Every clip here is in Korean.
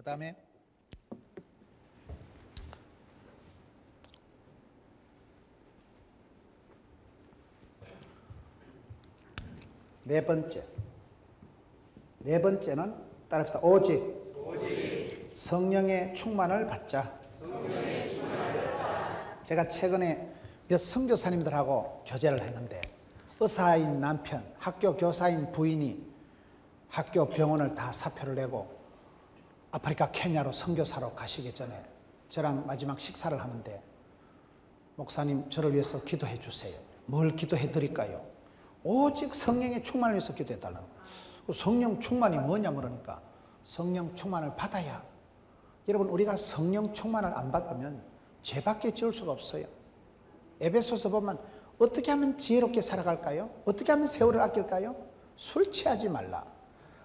그 다음에 네 번째는 따라합시다. 오직 성령의 충만을 받자. 제가 최근에 몇 선교사님들하고 교제를 했는데 의사인 남편, 학교 교사인 부인이 학교 병원을 다 사표를 내고 아프리카 케냐로 선교사로 가시기 전에 저랑 마지막 식사를 하는데, 목사님 저를 위해서 기도해 주세요. 뭘 기도해 드릴까요? 오직 성령의 충만을 위해서 기도해 달라고. 성령 충만이 뭐냐 물으니까 성령 충만을 받아야. 여러분, 우리가 성령 충만을 안 받으면 죄밖에 지을 수가 없어요. 에베소서 보면 어떻게 하면 지혜롭게 살아갈까요? 어떻게 하면 세월을 아낄까요? 술 취하지 말라.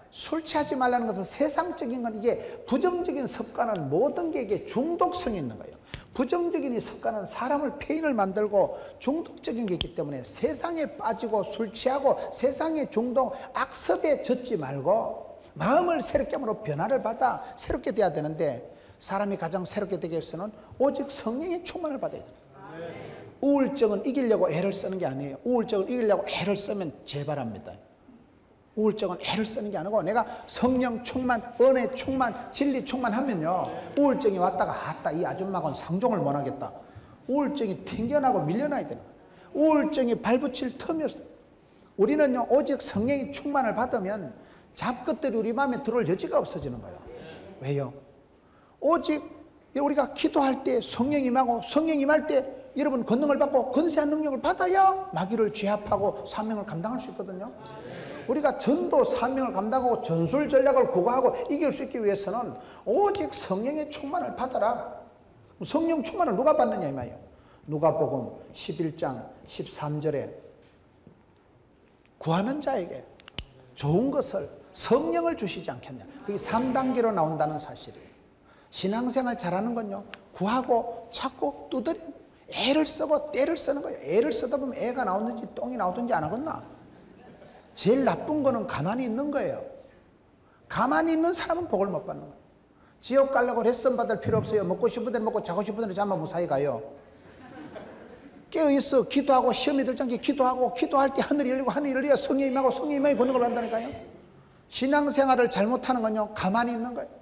술 취하지 말라는 것은 세상적인 건, 이게 부정적인 습관은 모든 게 이게 중독성이 있는 거예요. 부정적인 이 습관은 사람을 폐인을 만들고 중독적인 게 있기 때문에 세상에 빠지고 술 취하고 세상의 중독, 악습에 젖지 말고 마음을 새롭게 함으로 변화를 받아 새롭게 돼야 되는데, 사람이 가장 새롭게 되기 위해서는 오직 성령의 충만을 받아야 돼요. 우울증은 이기려고 애를 쓰는 게 아니에요. 우울증을 이기려고 애를 쓰면 재발합니다. 우울증은 애를 쓰는 게 아니고 내가 성령 충만, 은혜 충만, 진리 충만하면요, 우울증이 왔다가 아따 이 아줌마건 상종을 못 하겠다, 우울증이 튕겨나고 밀려나야 되는 거예요. 우울증이 발붙일 틈이 없어요. 우리는요, 오직 성령의 충만을 받으면 잡것들이 우리 마음에 들어올 여지가 없어지는 거예요. 왜요? 오직 우리가 기도할 때 성령 임하고, 성령 임할 때 여러분 권능을 받고 권세한 능력을 받아야 마귀를 제압하고 사명을 감당할 수 있거든요. 우리가 전도 사명을 감당하고 전술 전략을 구가하고 이길 수 있기 위해서는 오직 성령의 충만을 받아라. 성령 충만을 누가 받느냐 이 말이에요. 누가복음 11장 13절에 구하는 자에게 좋은 것을 성령을 주시지 않겠냐. 그게 3단계로 나온다는 사실이에요. 신앙생활 잘하는 건요, 구하고 찾고 두드리고 애를 쓰고 때를 쓰는 거예요. 애를 쓰다 보면 애가 나오든지 똥이 나오든지 안 하겠나. 제일 나쁜 거는 가만히 있는 거예요. 가만히 있는 사람은 복을 못 받는 거예요. 지옥 가려고 레슨 받을 필요 없어요. 먹고 싶은 대로 먹고 자고 싶은 대로 자면 무사히 가요. 깨어있어 기도하고, 시험이 들지 않게 기도하고, 기도할 때 하늘이 열리고 하늘이 열려야 성령이 임하고 성령이 임하여 권능을 한다니까요. 신앙생활을 잘못하는 건요, 가만히 있는 거예요.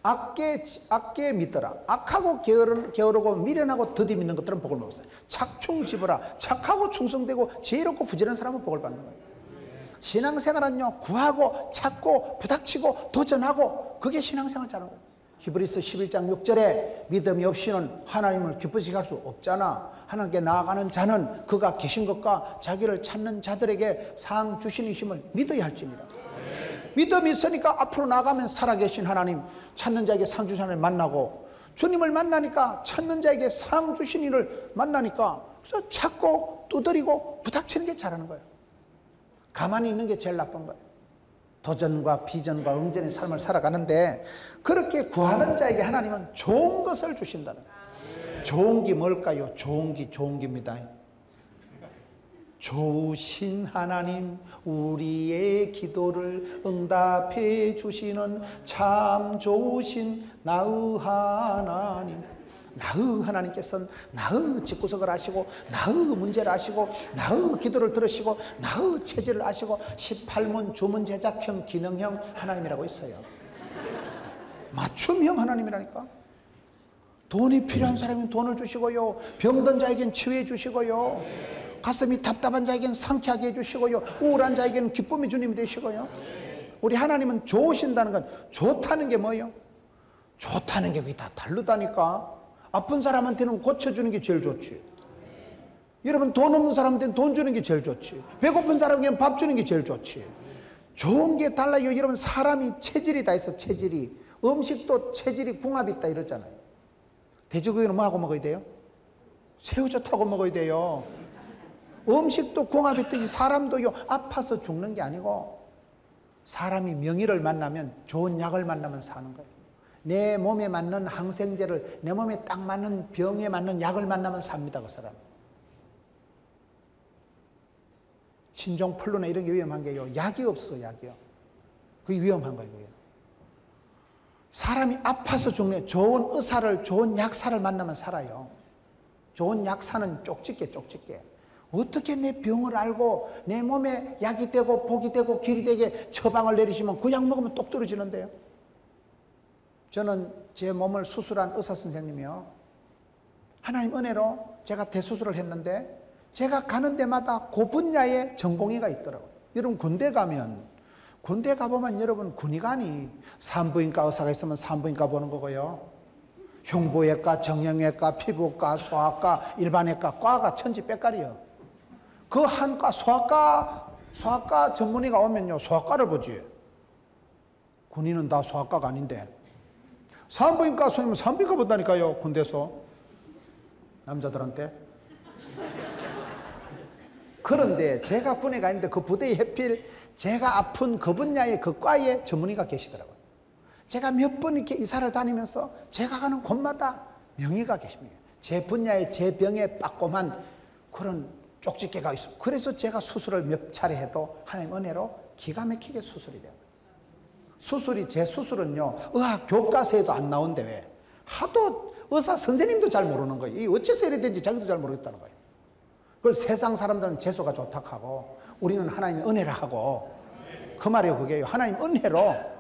악계 믿더라. 악하고 게으르고 미련하고 더디 믿는 것들은 복을 못 받아요. 착충지부라. 착하고 충성되고 지혜롭고 부지런한 사람은 복을 받는 거예요. 신앙생활은요, 구하고 찾고 부닥치고 도전하고, 그게 신앙생활 잘하는 거예요. 히브리서 11장 6절에 믿음이 없이는 하나님을 기쁘시게 할 수 없잖아. 하나님께 나아가는 자는 그가 계신 것과 자기를 찾는 자들에게 상 주시니심을 믿어야 할지니라. 믿음이 있으니까 앞으로 나가면 살아계신 하나님, 찾는 자에게 상 주신 하나님 만나고, 주님을 만나니까 찾는 자에게 상 주신 이를 만나니까, 그래서 찾고 두드리고 부닥치는 게 잘하는 거예요. 가만히 있는 게 제일 나쁜 거예요. 도전과 비전과 응전의 삶을 살아가는데, 그렇게 구하는 자에게 하나님은 좋은 것을 주신다는 거예요. 좋은 게 뭘까요? 좋은 기입니다. 좋으신 하나님, 우리의 기도를 응답해 주시는 참 좋으신 나의 하나님. 나의 하나님께서는 나의 집구석을 아시고, 나의 문제를 아시고, 나의 기도를 들으시고, 나의 체질을 아시고, 18문 주문 제작형 기능형 하나님이라고 있어요. 맞춤형 하나님이라니까. 돈이 필요한 사람은 돈을 주시고요, 병든 자에겐 치유해 주시고요, 가슴이 답답한 자에겐 상쾌하게 해주시고요, 우울한 자에게는 기쁨의 주님이 되시고요. 우리 하나님은 좋으신다는 건, 좋다는 게 뭐예요? 좋다는 게 그게 다 다르다니까. 아픈 사람한테는 고쳐주는 게 제일 좋지. 여러분, 돈 없는 사람한테는 돈 주는 게 제일 좋지. 배고픈 사람에게는 밥 주는 게 제일 좋지. 좋은 게 달라요. 여러분, 사람이 체질이 다 있어. 체질이. 음식도 체질이 궁합이 있다 이러잖아요. 돼지고기는 뭐하고 먹어야 돼요? 새우젓하고 먹어야 돼요. 음식도 궁합이 있듯이 사람도요, 아파서 죽는 게 아니고, 사람이 명의를 만나면, 좋은 약을 만나면 사는 거예요. 내 몸에 맞는 항생제를, 내 몸에 딱 맞는 병에 맞는 약을 만나면 삽니다, 그 사람. 신종플루나 이런 게 위험한 게요, 약이 없어. 약이요. 그게 위험한 거예요. 그게. 사람이 아파서 죽네. 좋은 의사를, 좋은 약사를 만나면 살아요. 좋은 약사는 쪽집게. 어떻게 내 병을 알고 내 몸에 약이 되고 복이 되고 길이 되게 처방을 내리시면 그 약 먹으면 똑 떨어지는데요. 저는 제 몸을 수술한 의사 선생님이요, 하나님 은혜로 제가 대수술을 했는데 제가 가는 데마다 그 분야에 전공의가 있더라고요. 여러분 군대 가보면 여러분 군의관이 산부인과 의사가 있으면 산부인과 보는 거고요, 흉부외과, 정형외과, 피부과, 소아과, 일반외과, 과가 천지백갈이요. 그 한과 소아과 전문의가 오면요, 소아과를 보지. 군인은 다 소아과가 아닌데 산부인과 선생님은 산부인과 본다니까요, 군대에서. 남자들한테. 그런데 제가 군에 가 있는데 그 부대에 해필 제가 아픈 그 분야의 그 과에 전문의가 계시더라고요. 제가 몇 번 이렇게 이사를 다니면서 제가 가는 곳마다 명의가 계십니다. 제 분야에 제 병에 빠꼼한 그런 쪽집게가 있어. 그래서 제가 수술을 몇 차례 해도 하나님 은혜로 기가 막히게 수술이 돼요. 제 수술은요, 의학 교과서에도 안 나온대. 왜? 하도 의사 선생님도 잘 모르는 거예요. 이 어째서 이래 된지 자기도 잘 모르겠다는 거예요. 그걸 세상 사람들은 재수가 좋다 하고 우리는 하나님의 은혜라 하고, 그 말이에요. 그게요. 하나님 은혜로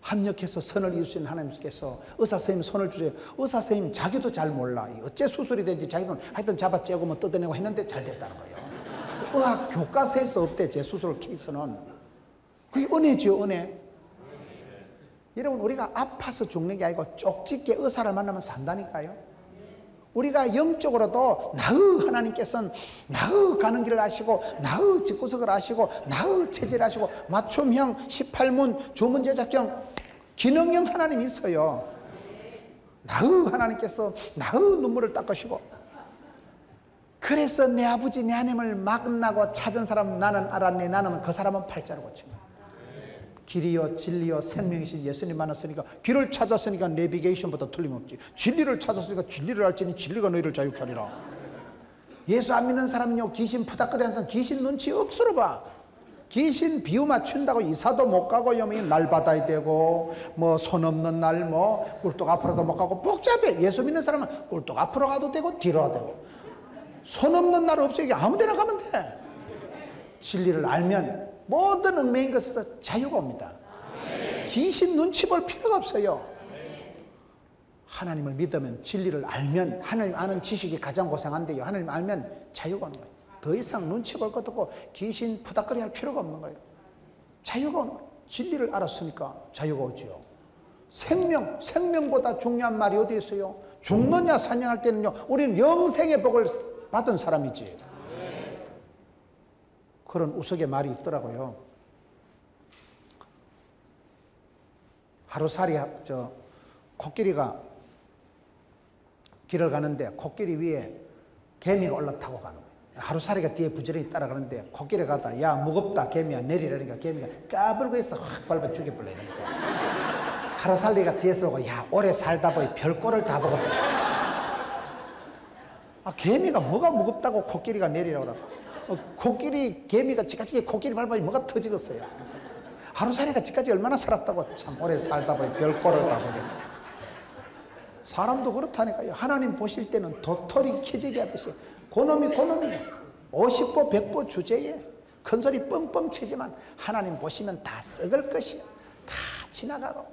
합력해서 선을 이루신 하나님께서 의사 선생님 손을 주세요. 의사 선생님 자기도 잘 몰라. 어째 수술이 된지 자기도 하여튼 잡아째고 뭐 뜯어내고 했는데 잘 됐다는 거예요. 의학 교과서에서 없대, 제 수술 케이스는. 그게 은혜죠, 은혜. 여러분, 우리가 아파서 죽는 게 아니고 쪽집게 의사를 만나면 산다니까요. 우리가 영적으로도 나의 하나님께서는 나의 가는 길을 아시고 나의 집구석을 아시고 나의 체질을 아시고 맞춤형 18문 조문제작형 기능형 하나님이 있어요. 나의 하나님께서 나의 눈물을 닦으시고, 그래서 내 아버지 내 하나님을 만나고 찾은 사람 나는 알았네. 나는 그 사람은 팔자로 고칩니다. 길이요 진리요 생명이신 예수님 만났으니까 길을 찾았으니까 내비게이션보다 틀림없지. 진리를 찾았으니까 진리를 알지니 진리가 너희를 자유케 하리라. 예수 안 믿는 사람은요, 귀신 푸닥거리 하는 사람 귀신 눈치 억수로 봐. 귀신 비유 맞춘다고 이사도 못 가고요, 날 받아야 되고 뭐 손 없는 날 뭐 꿀떡 앞으로도 못 가고 복잡해. 예수 믿는 사람은 꿀떡 앞으로 가도 되고 뒤로 가도 되고, 손 없는 날 없어요. 아무 데나 가면 돼. 진리를 알면 모든 얽매인 것에서 자유가 옵니다. 귀신 눈치 볼 필요가 없어요. 하나님을 믿으면, 진리를 알면, 하나님 아는 지식이 가장 고생한데요, 하나님 알면 자유가 오는 거예요. 더 이상 눈치 볼 것도 없고 귀신 푸닥거리 할 필요가 없는 거예요. 자유가 오는 거예요. 진리를 알았으니까 자유가 오지요. 생명보다 중요한 말이 어디 있어요? 죽느냐 사냥할 때는요, 우리는 영생의 복을 받은 사람이지. 그런 우스개 말이 있더라고요. 하루살이 코끼리가 길을 가는데 코끼리 위에 개미가 올라타고 가는 거예요. 하루살이가 뒤에 부지런히 따라가는데 코끼리가 가다 야 무겁다 개미야 내리라니까 개미가 까불고 있어 확 밟아 죽여버리는 거야. 하루살이가 뒤에서 오고 야 오래 살다 보니 별꼴을 다 보거든. 개미가 뭐가 무겁다고 코끼리가 내리라고 그러고, 개미가 지까지 코끼리 밟아니 뭐가 터지겠어요. 하루살이가 지까지 얼마나 살았다고. 참 오래 살다 보니 별꼴을 다 보게. 사람도 그렇다니까요. 하나님 보실 때는 도토리 키재기 하듯이 고놈이 50보 100보 주제에 큰소리 뻥뻥 치지만 하나님 보시면 다 썩을 것이요. 다 지나가고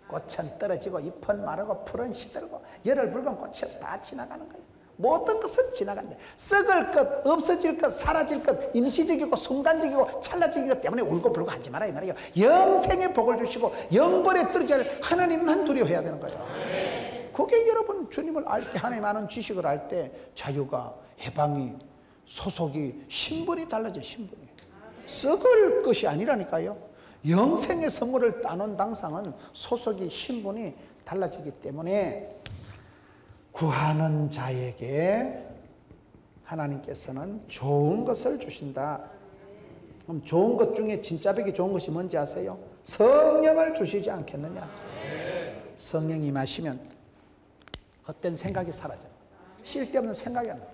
꽃은 떨어지고 잎은 마르고 풀은 시들고 열을 붉은 꽃이 다 지나가는 거예요. 모든 것은 지나간다. 썩을 것, 없어질 것, 사라질 것, 임시적이고 순간적이고 찰나적이기 때문에 울고 불고 하지 마라 이 말이에요. 영생의 복을 주시고 영벌에 떨어질 하나님만 두려워해야 되는 거예요. 그게 여러분 주님을 알 때, 하나님 아는 지식을 알 때 자유가, 해방이, 소속이, 신분이 달라져요. 신분이. 썩을 것이 아니라니까요. 영생의 선물을 따는 당상은 소속이, 신분이 달라지기 때문에 구하는 자에게 하나님께서는 좋은 것을 주신다. 그럼 좋은 것 중에 진짜 벽이 좋은 것이 뭔지 아세요? 성령을 주시지 않겠느냐. 성령이 임하시면 헛된 생각이 사라져요. 쓸데없는 생각이 안 나요.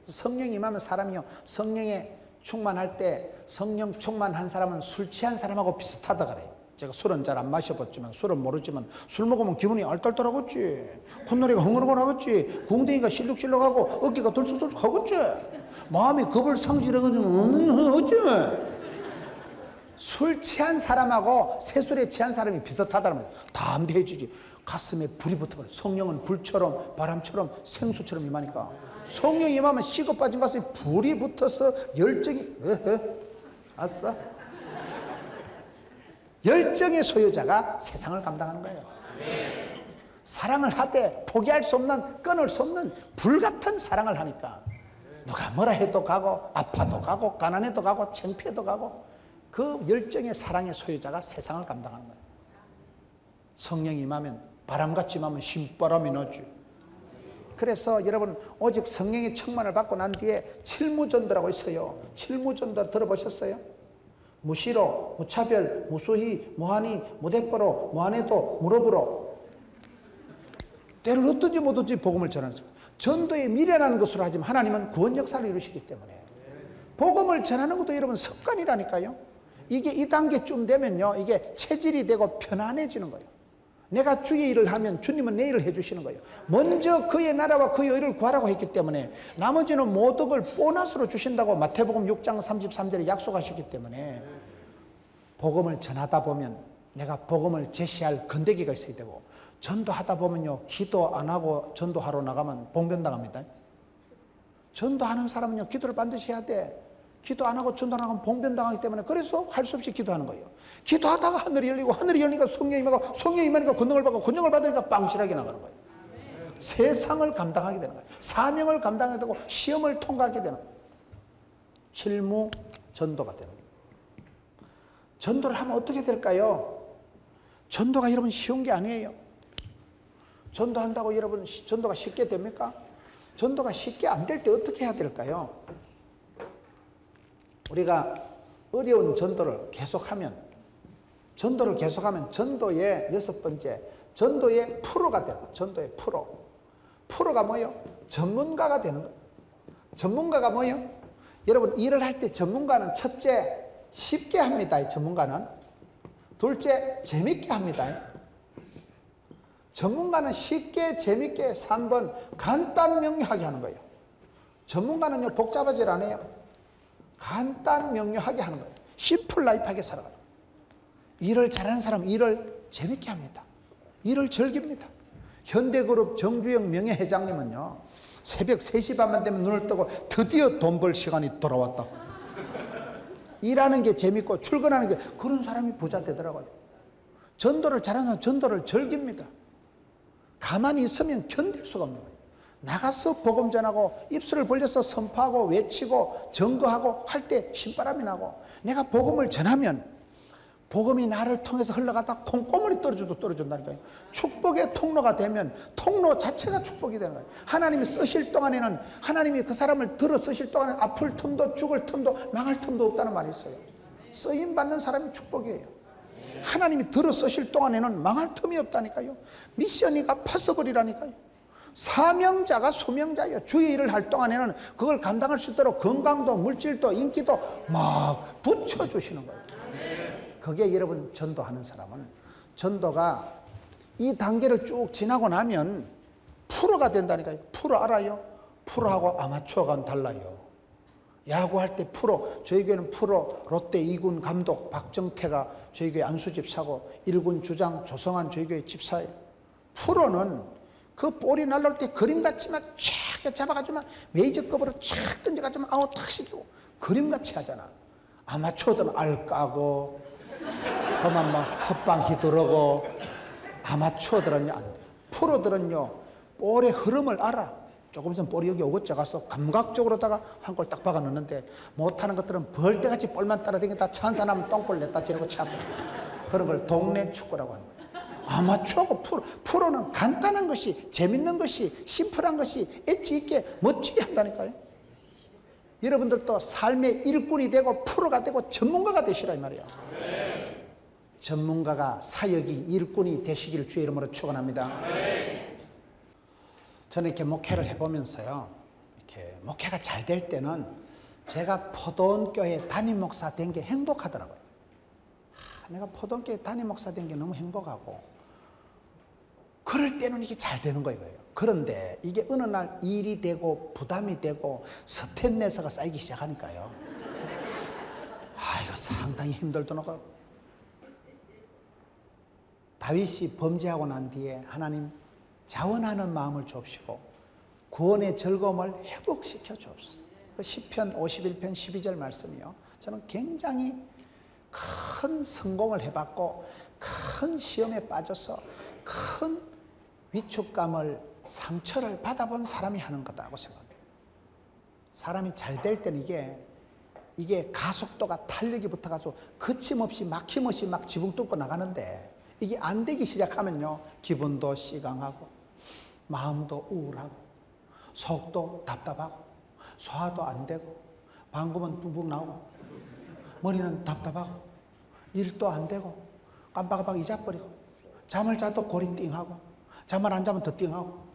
성령이 임하면 사람이요, 성령에 충만할 때 성령 충만한 사람은 술 취한 사람하고 비슷하다 그래요. 제가 술은 잘 안 마셔봤지만, 술은 모르지만, 술 먹으면 기분이 알딸딸하겠지. 콧노래가 흥얼흥얼하겠지. 궁뎅이가 실룩실룩하고 어깨가 덜썩덜썩하겠지. 마음이 겁을 상실해가지고 어찌. 술 취한 사람하고 새술에 취한 사람이 비슷하다는 거예요. 다 암대해주지. 가슴에 불이 붙어버려. 성령은 불처럼 바람처럼 생수처럼 임하니까, 성령이 임하면 식어 빠진 가슴에 불이 붙어서 열정이 아싸. 열정의 소유자가 세상을 감당하는 거예요. 사랑을 하되 포기할 수 없는, 끊을 수 없는 불같은 사랑을 하니까 누가 뭐라 해도 가고, 아파도 가고, 가난해도 가고, 창피해도 가고, 그 열정의 사랑의 소유자가 세상을 감당하는 거예요. 성령이 임하면, 바람같이 임하면 신바람이 나지. 그래서 여러분, 오직 성령의 충만을 받고 난 뒤에 칠무전도라고 있어요. 칠무전도 들어보셨어요? 무시로, 무차별, 무수히, 무한히, 무대뽀로, 무한해도, 무릎으로, 때를 어떤지 못든지 복음을 전하는 거예요. 전도에 미련한 것으로 하지만 하나님은 구원 역사를 이루시기 때문에 복음을 전하는 것도 여러분 습관이라니까요. 이게 이 단계쯤 되면요, 이게 체질이 되고 편안해지는 거예요. 내가 주의 일을 하면 주님은 내 일을 해주시는 거예요. 먼저 그의 나라와 그의 의를 구하라고 했기 때문에 나머지는 모든 걸 보너스로 주신다고 마태복음 6장 33절에 약속하셨기 때문에, 복음을 전하다 보면 내가 복음을 제시할 건데기가 있어야 되고, 전도하다 보면요, 기도 안 하고 전도하러 나가면 봉변당합니다. 전도하는 사람은요, 기도를 반드시 해야 돼. 기도 안 하고 전도 안 하면 봉변당하기 때문에, 그래서 할 수 없이 기도하는 거예요. 기도하다가 하늘이 열리고, 하늘이 열리니까 성령이 임하고, 성령이 임하니까 권능을 받고, 권능을 받으니까 빵실하게 나가는 거예요. 세상을 감당하게 되는 거예요. 사명을 감당하게 되고 시험을 통과하게 되는 거예요. 칠무 전도가 되는 거예요. 전도를 하면 어떻게 될까요? 전도가 여러분 쉬운 게 아니에요. 전도한다고 여러분 전도가 쉽게 됩니까? 전도가 쉽게 안 될 때 어떻게 해야 될까요? 우리가 어려운 전도를 계속하면, 전도의 여섯 번째, 전도의 프로가 돼요. 전도의 프로. 프로가 뭐예요? 전문가가 되는 거예요. 전문가가 뭐예요? 여러분, 일을 할 때 전문가는 첫째, 쉽게 합니다. 전문가는. 둘째, 재밌게 합니다. 전문가는 쉽게, 재밌게, 3번, 간단, 명료하게 하는 거예요. 전문가는요, 복잡하지 않아요. 간단, 명료하게 하는 거예요. 심플 라이프하게 살아가요. 일을 잘하는 사람은 일을 재밌게 합니다. 일을 즐깁니다. 현대그룹 정주영 명예회장님은요, 새벽 3시 반만 되면 눈을 뜨고 드디어 돈 벌 시간이 돌아왔다. 일하는 게 재밌고 출근하는 게, 그런 사람이 부자 되더라고요. 전도를 잘하는 전도를 즐깁니다. 가만히 있으면 견딜 수가 없는 거예요. 나가서 복음 전하고 입술을 벌려서 선포하고 외치고 증거하고 할 때 신바람이 나고, 내가 복음을 전하면 복음이 나를 통해서 흘러가다 콩고물이 떨어져도 떨어진다니까요. 축복의 통로가 되면 통로 자체가 축복이 되는 거예요. 하나님이 쓰실 동안에는, 하나님이 그 사람을 들어 쓰실 동안에는 아플 틈도 죽을 틈도 망할 틈도 없다는 말이 있어요. 쓰임 받는 사람이 축복이에요. 하나님이 들어 쓰실 동안에는 망할 틈이 없다니까요. 미션이가 파서버리라니까요. 사명자가 소명자예요. 주의 일을 할 동안에는 그걸 감당할 수 있도록 건강도 물질도 인기도 막 붙여주시는 거예요. 그게 여러분, 전도하는 사람은, 전도가 이 단계를 쭉 지나고 나면 프로가 된다니까요. 프로 알아요? 프로하고 아마추어가 달라요. 야구할 때 프로, 저희 교회는 프로 롯데 2군 감독 박정태가 저희 교회 안수집사고, 1군 주장 조성환 저희 교회 집사예요. 프로는 그 볼이 날라올 때 그림같이 막 쫙 잡아가지고 막 메이저급으로 쫙 던져가지고 아웃 탁 시키고 그림같이 하잖아. 아마추어들은 알 까고 그만 막 헛방히 들어오고, 아마추어들은요 안 돼. 프로들은요 볼의 흐름을 알아. 조금 있으면 볼이 여기 오겠지 가서 감각적으로다가 한 골 딱 박아 넣는데, 못하는 것들은 벌떼같이 볼만 따라다니다 찬사나면 똥볼 냈다 지르고 참, 그런 걸 동네 축구라고 하는 거예요. 아마추어고 프로는 간단한 것이, 재밌는 것이, 심플한 것이 엣지 있게 멋지게 한다니까요. 여러분들도 삶의 일꾼이 되고 프로가 되고 전문가가 되시라 이 말이에요. 전문가가, 사역이, 일꾼이 되시기를 주의 이름으로 축원합니다. 저는 이렇게 목회를 해보면서요, 이렇게 목회가 잘 될 때는 제가 포도원교회 담임 목사 된 게 행복하더라고요. 내가 포동교회 담임 목사 된 게 너무 행복하고 그럴 때는 이게 잘 되는 거예요. 그런데 이게 어느 날 일이 되고 부담이 되고 스트레스가 쌓이기 시작하니까요. 이거 상당히 힘들더라고요. 다윗이 범죄하고 난 뒤에 하나님 자원하는 마음을 줍시고 구원의 즐거움을 회복시켜 주옵소서. 그 시편 51편 12절 말씀이요. 저는 굉장히 큰 성공을 해봤고 큰 시험에 빠져서 큰 위축감을 상처를 받아본 사람이 하는 거다고 생각합니다. 사람이 잘 될 때는 이게 가속도가 탄력이 붙어가지고 거침없이 막힘없이 막 지붕 뚫고 나가는데 이게 안 되기 시작하면요 기분도 시강하고 마음도 우울하고 속도 답답하고 소화도 안 되고 방구만 뚝뚝 나오고 머리는 답답하고 일도 안 되고 깜빡깜빡 잊어버리고 잠을 자도 골이 띵하고 잠을 안 자면 더 띵하고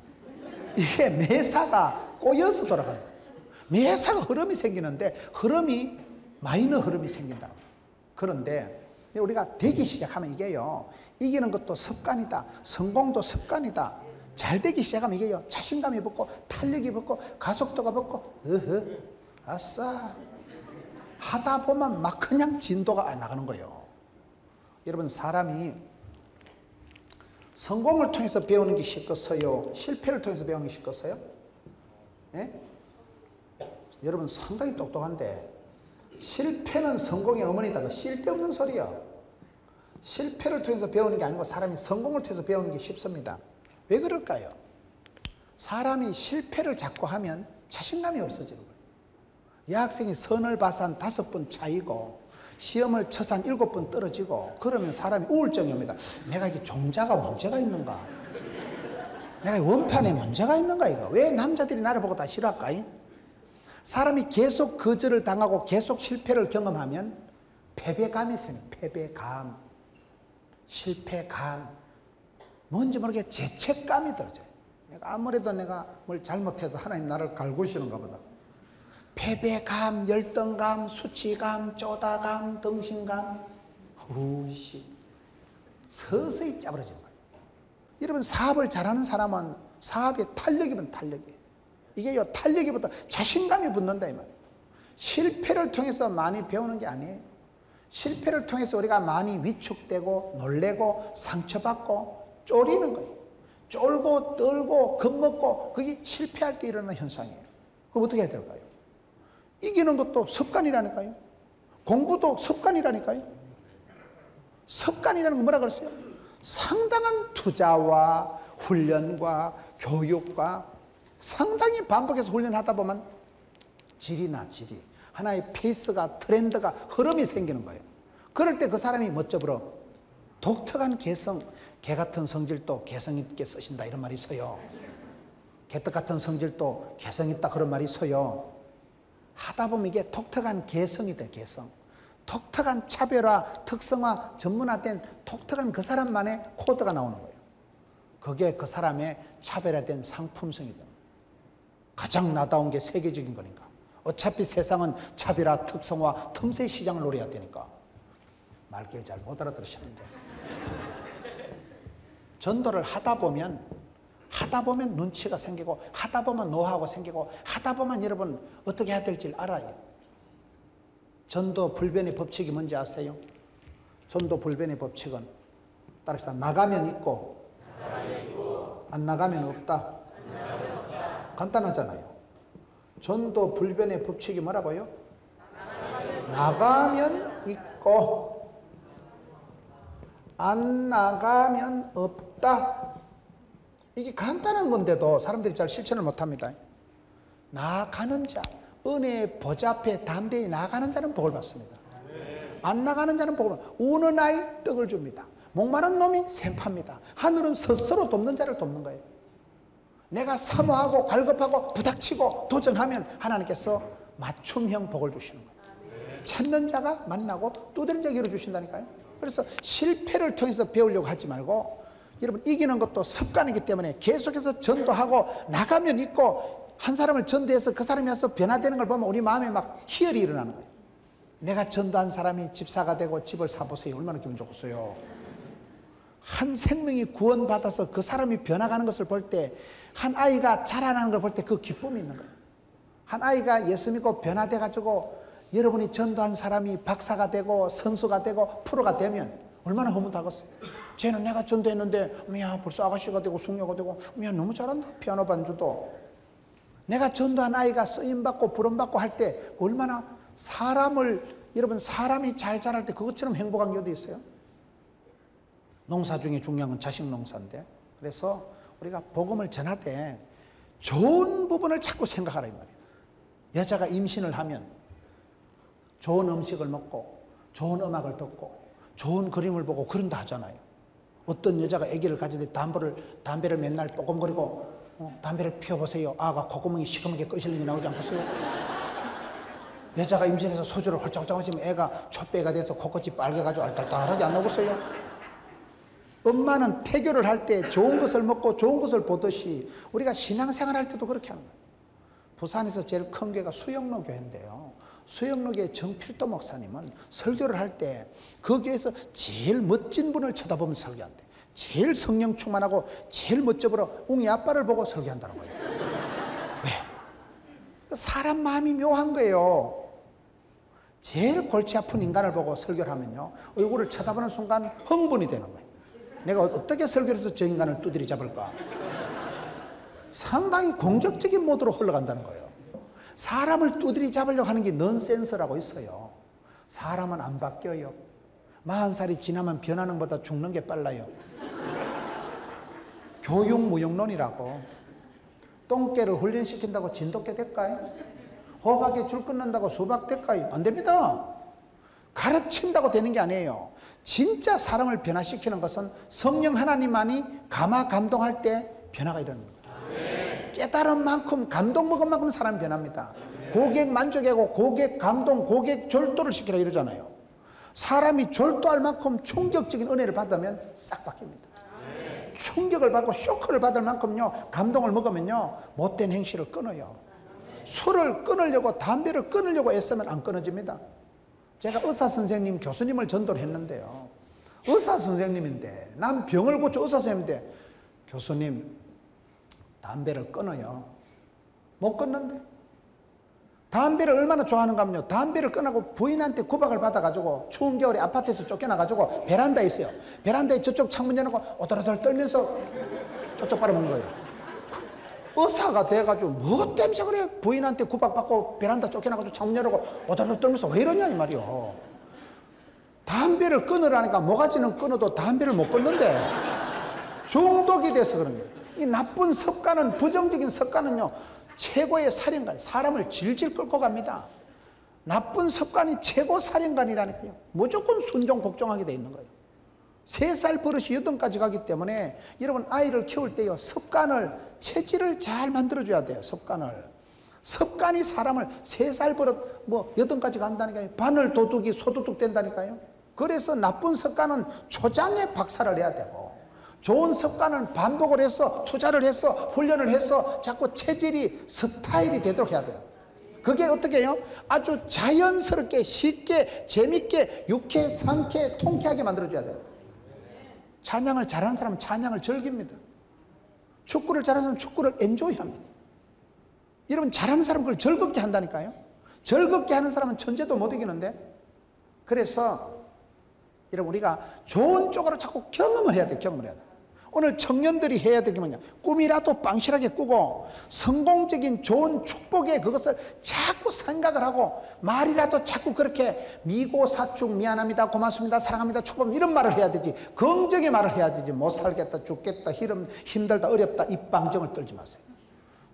이게 매사가 꼬여서 돌아가는 거예요. 매사가 흐름이 생기는데 흐름이 마이너 흐름이 생긴다. 그런데 우리가 되기 시작하면 이게요 이기는 것도 습관이다. 성공도 습관이다. 잘 되기 시작하면 이게요 자신감이 붙고 탄력이 붙고 가속도가 붙고 아싸 하다 보면 막 그냥 진도가 나가는 거예요. 여러분 사람이 성공을 통해서 배우는 게 쉽겠어요? 실패를 통해서 배우는 게 쉽겠어요? 예? 여러분 상당히 똑똑한데 실패는 성공의 어머니다. 그 쓸데없는 소리야. 실패를 통해서 배우는 게 아니고 사람이 성공을 통해서 배우는 게 쉽습니다. 왜 그럴까요? 사람이 실패를 자꾸 하면 자신감이 없어지는 거예요. 여학생이 선을 봐서 한 5번 차이고 시험을 쳐서 한 7번 떨어지고 그러면 사람이 우울증이 옵니다. 내가 이게 종자가 문제가 있는가? 내가 원판에 문제가 있는가 이거? 왜 남자들이 나를 보고 다 싫어할까? 사람이 계속 거절을 당하고 계속 실패를 경험하면 패배감이 생겨요. 패배감, 실패감, 뭔지 모르게 죄책감이 들어져요. 아무래도 내가 뭘 잘못해서 하나님 나를 갈구시는가 보다. 패배감, 열등감, 수치감, 쪼다감, 덩신감, 우씨 서서히 짜부러지는 거예요. 여러분 사업을 잘하는 사람은 사업에 탄력이면 탄력이에요. 이게요 탄력이부터 자신감이 붙는다 이 말이에요. 실패를 통해서 많이 배우는 게 아니에요. 실패를 통해서 우리가 많이 위축되고 놀래고 상처받고 쫄이는 거예요. 쫄고 떨고 겁먹고 그게 실패할 때 일어나는 현상이에요. 그럼 어떻게 해야 될까요? 이기는 것도 습관이라니까요. 공부도 습관이라니까요. 습관이라는 건 뭐라 그랬어요? 상당한 투자와 훈련과 교육과 상당히 반복해서 훈련하다 보면 질이 하나의 페이스가 트렌드가 흐름이 생기는 거예요. 그럴 때 그 사람이 멋져버려. 독특한 개성, 개 같은 성질도 개성 있게 쓰신다 이런 말이 있어요. 개떡 같은 성질도 개성 있다 그런 말이 있어요. 하다 보면 이게 독특한 개성이 돼. 개성, 독특한 차별화, 특성화, 전문화된 독특한 그 사람만의 코드가 나오는 거예요. 그게 그 사람의 차별화된 상품성이 됩니다. 가장 나다운 게 세계적인 거니까. 어차피 세상은 차별화, 특성화, 틈새 시장을 노려야 되니까. 말귀를 잘 못 알아들으시는데 전도를 하다 보면 눈치가 생기고 하다 보면 노하우가 생기고 하다 보면 여러분 어떻게 해야 될지 알아요. 전도 불변의 법칙이 뭔지 아세요? 전도 불변의 법칙은 따라서 나가면 있고 안 나가면 없다. 간단하잖아요. 전도 불변의 법칙이 뭐라고요? 나가면 있고 안 나가면 없다. 이게 간단한 건데도 사람들이 잘 실천을 못합니다. 나가는 자, 은혜의 보좌 앞에 담대히 나가는 자는 복을 받습니다. 안 나가는 자는 복을 받습니다. 우는 아이 떡을 줍니다. 목마른 놈이 샘팝니다. 하늘은 스스로 돕는 자를 돕는 거예요. 내가 사모하고 갈급하고 부닥치고 도전하면 하나님께서 맞춤형 복을 주시는 거예요. 찾는 자가 만나고 두드리는 자가 열어주신다니까요. 그래서 실패를 통해서 배우려고 하지 말고 여러분 이기는 것도 습관이기 때문에 계속해서 전도하고 나가면 있고 한 사람을 전도해서 그 사람이 와서 변화되는 걸 보면 우리 마음에 막 희열이 일어나는 거예요. 내가 전도한 사람이 집사가 되고 집을 사보세요. 얼마나 기분 좋겠어요. 한 생명이 구원받아서 그 사람이 변화가는 것을 볼 때, 한 아이가 자라나는 걸 볼 때 그 기쁨이 있는 거예요. 한 아이가 예수 믿고 변화돼 가지고 여러분이 전도한 사람이 박사가 되고 선수가 되고 프로가 되면 얼마나 흐뭇하겠어요. 쟤는 내가 전도했는데 야 벌써 아가씨가 되고 숙녀가 되고 야 너무 잘한다 피아노 반주도. 내가 전도한 아이가 쓰임받고 부름받고 할 때 얼마나 여러분 사람이 잘 자랄 때 그것처럼 행복한 게 어디 있어요? 농사 중에 중요한 건 자식 농사인데, 그래서 우리가 복음을 전하되 좋은 부분을 자꾸 생각하라 이 말이에요. 여자가 임신을 하면 좋은 음식을 먹고 좋은 음악을 듣고 좋은 그림을 보고 그런다 하잖아요. 어떤 여자가 아기를 가지되 담배를 맨날 뽀금거리고 담배를 피워보세요. 아가 콧구멍이 시커멓게 끄실린이 나오지 않겠어요? 여자가 임신해서 소주를 홀짝홀짝 마시면 애가 촛배가 돼서 코끝이 빨개가지고 알딸딸하지 안 나오겠어요? 엄마는 태교를 할 때 좋은 것을 먹고 좋은 것을 보듯이 우리가 신앙생활 할 때도 그렇게 하는 거예요. 부산에서 제일 큰 교회가 수영로 교회인데요. 수영로 교회 정필도 목사님은 설교를 할 때 그 교회에서 제일 멋진 분을 쳐다보면 설교한대. 제일 성령 충만하고 제일 멋져 보여 웅이 아빠를 보고 설교한다는 거예요. 왜? 사람 마음이 묘한 거예요. 제일 골치 아픈 인간을 보고 설교를 하면요, 얼굴을 쳐다보는 순간 흥분이 되는 거예요. 내가 어떻게 설교를 해서 저 인간을 두드리 잡을까? 상당히 공격적인 모드로 흘러간다는 거예요. 사람을 두드리 잡으려고 하는 게 넌센스라고 있어요. 사람은 안 바뀌어요. 40살이 지나면 변하는 것보다 죽는 게 빨라요. 교육무용론이라고. 똥개를 훈련시킨다고 진돗개 될까요? 호박에 줄 끊는다고 수박 될까요? 안 됩니다. 가르친다고 되는 게 아니에요. 진짜 사람을 변화시키는 것은 성령 하나님만이 감동할 때 변화가 일어나는 거예요. 깨달은 만큼 감동 먹은 만큼 사람이 변합니다. 고객 만족하고 고객 감동, 고객 졸도를 시키라 이러잖아요. 사람이 졸도할 만큼 충격적인 은혜를 받으면 싹 바뀝니다. 충격을 받고 쇼크를 받을 만큼요 감동을 먹으면요 못된 행실을 끊어요. 술을 끊으려고 담배를 끊으려고 애쓰면 안 끊어집니다. 제가 의사 선생님 교수님을 전도를 했는데요, 의사 선생님인데 난 병을 고쳐 의사 선생님인데 교수님 담배를 끊어요. 못 끊는데 담배를 얼마나 좋아하는가 하면요, 담배를 끊고 부인한테 구박을 받아가지고 추운 겨울에 아파트에서 쫓겨나가지고 베란다에 있어요. 베란다에 저쪽 창문 열어놓고 오돌오돌 떨면서 쪽쪽 빨아먹는 거예요. 의사가 돼가지고 뭐 때문에 그래? 부인한테 구박받고 베란다 쫓겨나가지고 창문 열고 오돌오돌 떨면서 왜 이러냐 이 말이요. 담배를 끊으라니까 모가지는 끊어도 담배를 못 끊는데 중독이 돼서 그런 거예요. 이 나쁜 습관은, 부정적인 습관은요 최고의 살인관, 사람을 질질 끌고 갑니다. 나쁜 습관이 최고 살인관이라니까요. 무조건 순종 복종하게 돼 있는 거예요. 3살 버릇이 8까지 가기 때문에 여러분 아이를 키울 때요 습관을, 체질을 잘 만들어줘야 돼요. 습관이 사람을 3살 버릇 8까지 간다니까요. 바늘 도둑이 소도둑 된다니까요. 그래서 나쁜 습관은 초장에 박살을 내야 되고, 좋은 습관은 반복을 해서 투자를 해서 훈련을 해서 자꾸 체질이 스타일이 되도록 해야 돼요. 그게 어떻게 해요? 아주 자연스럽게 쉽게 재밌게 유쾌 상쾌 통쾌하게 만들어줘야 돼요. 찬양을 잘하는 사람은 찬양을 즐깁니다. 축구를 잘하는 사람은 축구를 엔조이합니다. 여러분 잘하는 사람은 그걸 즐겁게 한다니까요. 즐겁게 하는 사람은 천재도 못 이기는데, 그래서 여러분 우리가 좋은 쪽으로 자꾸 경험을 해야 돼요. 경험을 해야 돼요. 오늘 청년들이 해야 될 게 뭐냐, 꿈이라도 빵실하게 꾸고 성공적인 좋은 축복에 그것을 자꾸 생각을 하고 말이라도 자꾸 그렇게 미고사축 미안합니다 고맙습니다 사랑합니다 축복합니다 이런 말을 해야 되지, 긍정의 말을 해야 되지. 못 살겠다 죽겠다 힘들다 어렵다 입방정을 떨지 마세요.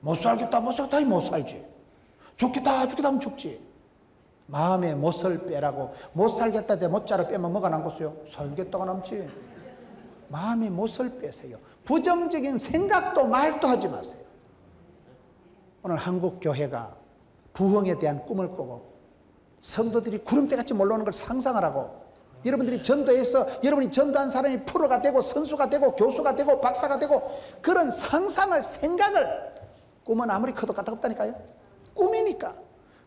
못 살겠다 못 살지, 죽겠다 하면 죽지. 마음에 못을 빼라고. 못 살겠다 대 못자를 빼면 뭐가 남겠어요? 살겠다가 남지. 마음에 못을 빼세요. 부정적인 생각도 말도 하지 마세요. 오늘 한국 교회가 부흥에 대한 꿈을 꾸고 성도들이 구름대같이 몰려오는 걸 상상을 하고, 여러분들이 전도해서 여러분이 전도한 사람이 프로가 되고 선수가 되고 교수가 되고 박사가 되고 그런 상상을, 생각을, 꿈은 아무리 커도 까딱없다니까요. 꿈이니까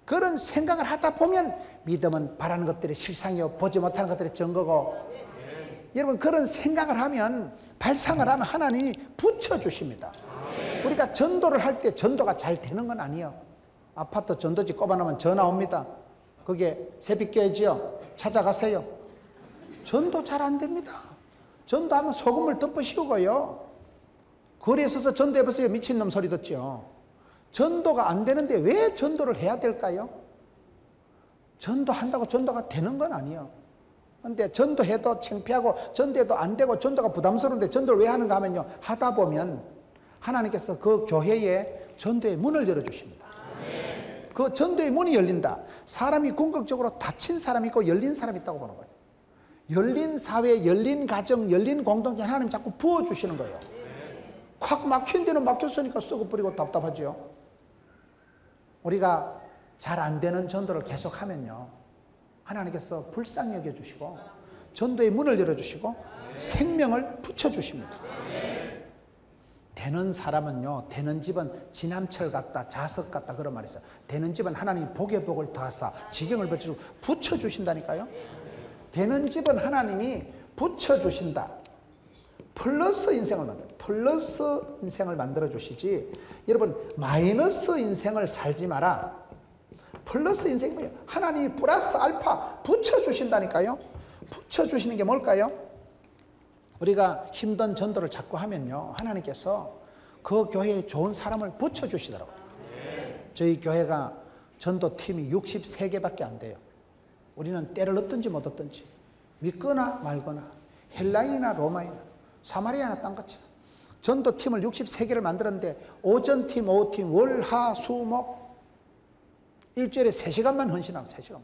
그런 생각을 하다 보면 믿음은 바라는 것들이 실상이요 보지 못하는 것들이 증거고. 여러분 그런 생각을 하면, 발상을 하면 하나님이 붙여주십니다. 우리가 전도를 할 때 전도가 잘 되는 건 아니에요. 아파트 전도지 꼽아놓으면 전화 옵니다. 그게 새벽교회지요, 찾아가세요. 전도 잘 안 됩니다. 전도하면 소금을 덮어 씌우고요, 거리에 서서 전도해보세요. 미친놈 소리 듣죠. 전도가 안 되는데 왜 전도를 해야 될까요? 전도한다고 전도가 되는 건 아니에요. 근데 전도해도 창피하고 전도해도 안 되고 전도가 부담스러운데 전도를 왜 하는가 하면요, 하다 보면 하나님께서 그 교회에 전도의 문을 열어주십니다. 그 전도의 문이 열린다. 사람이 궁극적으로 닫힌 사람이 있고 열린 사람이 있다고 보는 거예요. 열린 사회, 열린 가정, 열린 공동체 하나님 자꾸 부어주시는 거예요. 확 막힌 데는 막혔으니까 썩어 뿌리고 답답하죠. 우리가 잘 안 되는 전도를 계속하면요, 하나님께서 불쌍히 여겨주시고 전도의 문을 열어주시고 생명을 붙여주십니다. 되는 사람은요, 되는 집은 지남철 같다, 자석 같다, 그런 말이 있어요. 되는 집은 하나님이 복에 복을 더하사 지경을 붙여주신다니까요. 되는 집은 하나님이 붙여주신다. 플러스 인생을 만들어 주시지, 여러분 마이너스 인생을 살지 마라. 플러스 인생이 뭐예요? 하나님이 플러스 알파 붙여주신다니까요. 붙여주시는 게 뭘까요? 우리가 힘든 전도를 자꾸 하면요, 하나님께서 그 교회에 좋은 사람을 붙여주시더라고요. 저희 교회가 전도팀이 63개밖에 안 돼요. 우리는 때를 얻든지 못 얻든지, 믿거나 말거나, 헬라인이나 로마인, 사마리아나 땅같이 전도팀을 63개를 만들었는데, 오전팀, 오후팀, 월, 하, 수, 목, 일주일에 3시간만 헌신하고, 3시간만.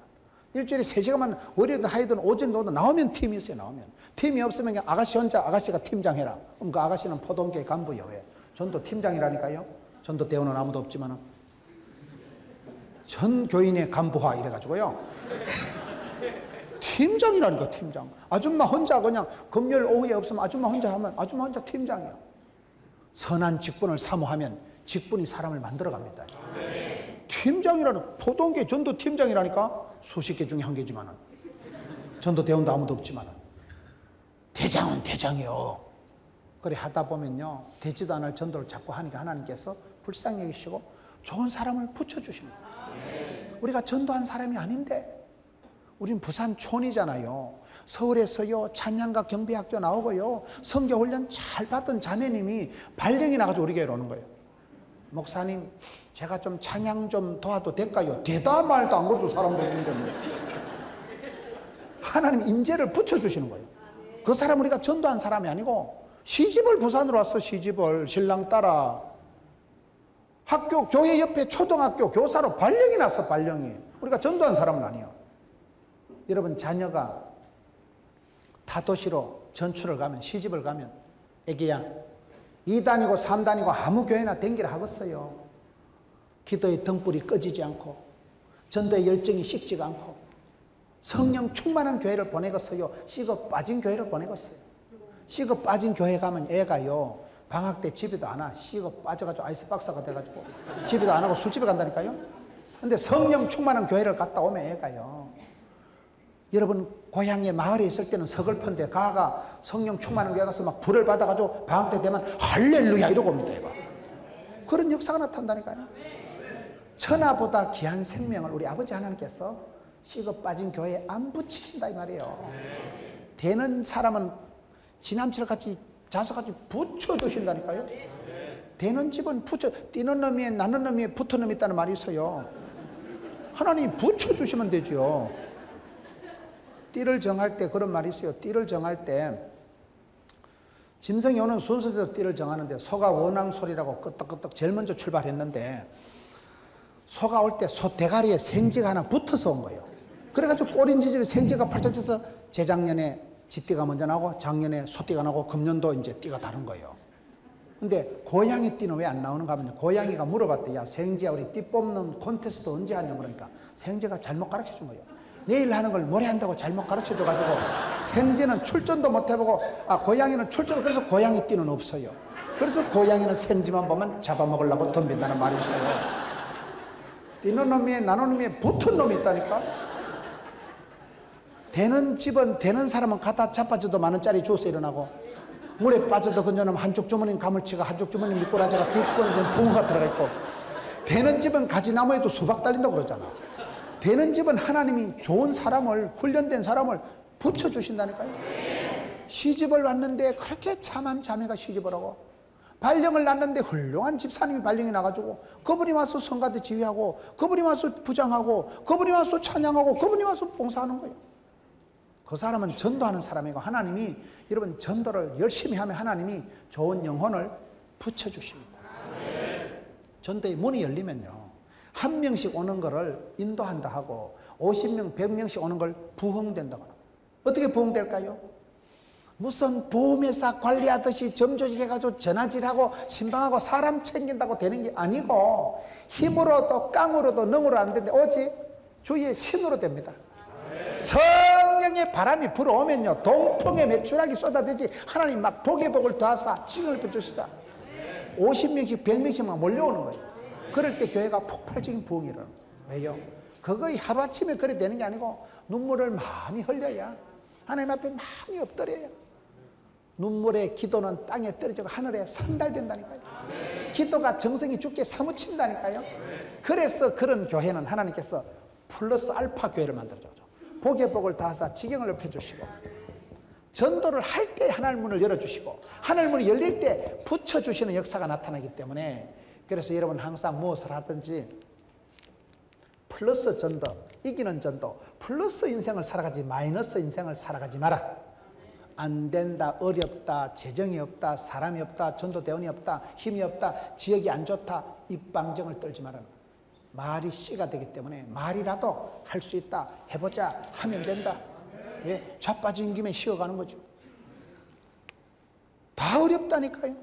일주일에 3시간만, 월요일든 하이든 오전든 오든 나오면 팀이 있어요. 나오면 팀이 없으면 그냥 아가씨 혼자, 아가씨가 팀장 해라. 그럼 그 아가씨는 포동계 간부요. 왜? 전도 팀장이라니까요. 전도 대우는 아무도 없지만 전 교인의 간부화 이래가지고요. 팀장이라니까, 팀장. 아줌마 혼자 그냥 금요일 오후에 없으면 아줌마 혼자 하면 아줌마 혼자 팀장이에요. 선한 직분을 사모하면 직분이 사람을 만들어갑니다. 팀장이라는, 포동계 전도 팀장이라니까. 수십 개 중에 한 개지만은, 전도 대원도 아무도 없지만은, 대장은 대장이요. 그래 하다 보면요, 되지도 않을 전도를 자꾸 하니까 하나님께서 불쌍히 여기시고 좋은 사람을 붙여주십니다. 우리가 전도한 사람이 아닌데, 우린 부산촌이잖아요. 서울에서요 찬양가 경비학교 나오고요, 선교훈련 잘 받던 자매님이 발령이 나가지고 우리 교회로 오는 거예요. 목사님, 제가 좀 찬양 좀 도와도 될까요? 되다 말도 안 그래도 사람들이 있는데 뭐. 하나님 인재를 붙여주시는 거예요. 그 사람 우리가 전도한 사람이 아니고, 시집을 부산으로 왔어. 시집을 신랑 따라 학교, 교회 옆에 초등학교 교사로 발령이 났어. 발령이. 우리가 전도한 사람은 아니에요. 여러분 자녀가 타도시로 전출을 가면, 시집을 가면, 애기야 2단이고 3단이고 아무 교회나 댕기라 하겠어요. 기도의 등불이 꺼지지 않고, 전도의 열정이 식지가 않고, 성령 충만한 교회를 보내겠어요? 식어 빠진 교회를 보내겠어요? 식어 빠진 교회 가면 애가요, 방학 때 집에도 안 와. 식어 빠져가지고 아이스박스가 돼가지고 집에도 안 하고 술집에 간다니까요. 근데 성령 충만한 교회를 갔다 오면 애가요, 여러분 고향에 마을에 있을 때는 서글픈데 가가 성령 충만한 교회 가서 막 불을 받아가지고 방학 때 되면 할렐루야 이러고 옵니다. 얘가. 그런 역사가 나타난다니까요. 천하보다 귀한 생명을 우리 아버지 하나님께서 식어 빠진 교회에 안 붙이신다 이 말이에요. 되는 사람은 지남철 같이 자석같이 붙여주신다니까요. 되는 집은 뛰는 놈이 나는 놈이 붙은 놈이 있다는 말이 있어요. 하나님이 붙여주시면 되죠. 띠를 정할 때 그런 말이 있어요. 띠를 정할 때 짐승이 오는 순서대로 띠를 정하는데, 소가 원앙소리라고 끄떡끄떡 제일 먼저 출발했는데, 소가 올 때 소 대가리에 생쥐가 하나 붙어서 온 거예요. 그래가지고 꼬린지집에 생쥐가 펼쳐져서 재작년에 쥐띠가 먼저 나고, 작년에 소띠가 나고, 금년도 이제 띠가 다른 거예요. 근데 고양이 띠는 왜 안 나오는가 하면, 고양이가 물어봤대. 야 생쥐야, 우리 띠 뽑는 콘테스트 언제 하냐 그러니까 생쥐가 잘못 가르쳐 준 거예요. 내일 하는 걸 모레 한다고 잘못 가르쳐 줘가지고 생쥐는 출전도 못 해보고, 고양이는 출전, 그래서 고양이 띠는 없어요. 그래서 고양이는 생쥐만 보면 잡아먹으려고 덤빈다는 말이 있어요. 뛰는 놈이 나는 놈이 붙은 놈이 있다니까. 되는 집은 되는 사람은 갖다 자빠져도 10,000원짜리 줘서 일어나고, 물에 빠져도 그녀는 한쪽 주머니는 가물치가, 한쪽 주머니는 미꾸라지가, 뒷구멍에는 붕어가 들어가 있고, 되는 집은 가지나무에도 수박 달린다고 그러잖아. 되는 집은 하나님이 좋은 사람을, 훈련된 사람을 붙여주신다니까요. 시집을 왔는데 그렇게 참한 자매가 시집을 하고, 발령을 났는데 훌륭한 집사님이 발령이 나가지고, 그분이 와서 성가대 지휘하고, 그분이 와서 부장하고, 그분이 와서 찬양하고, 그분이 와서 봉사하는 거예요. 그 사람은 전도하는 사람이고, 하나님이, 여러분, 전도를 열심히 하면 하나님이 좋은 영혼을 붙여주십니다. 전도의 문이 열리면요, 1명씩 오는 거를 인도한다 하고 50명, 100명씩 오는 걸 부흥된다고 합니다. 어떻게 부흥될까요? 무슨 보험회사 관리하듯이 점조직해가지고 전화질하고 신방하고 사람 챙긴다고 되는 게 아니고, 힘으로도 깡으로도 능으로 안 되는데 오직 주의 신으로 됩니다. 성령의 바람이 불어오면요, 동풍의 매출하기 쏟아지지, 하나님 막 복의 복을 더하사 지경을 펴주시자 50명씩 100명씩 막 몰려오는 거예요. 그럴 때 교회가 폭발적인 부흥이 일어나는 거예요. 왜요? 그거의 하루아침에 그래 되는 게 아니고, 눈물을 많이 흘려야, 하나님 앞에 많이 엎드려야, 눈물의 기도는 땅에 떨어지고 하늘에 산달된다니까요. 기도가 정성이 죽게 사무친다니까요. 그래서 그런 교회는 하나님께서 플러스 알파 교회를 만들어줘. 복의 복을 다하사 지경을 높여주시고, 전도를 할 때 하늘 문을 열어주시고, 하늘 문이 열릴 때 붙여주시는 역사가 나타나기 때문에, 그래서 여러분 항상 무엇을 하든지 플러스 전도, 이기는 전도, 플러스 인생을 살아가지 마이너스 인생을 살아가지 마라. 안 된다, 어렵다, 재정이 없다, 사람이 없다, 전도대원이 없다, 힘이 없다, 지역이 안 좋다, 입방정을 떨지 말아라. 말이 씨가 되기 때문에 말이라도 할 수 있다, 해보자, 하면 된다. 왜? 자빠진 김에 쉬어가는 거죠. 다 어렵다니까요.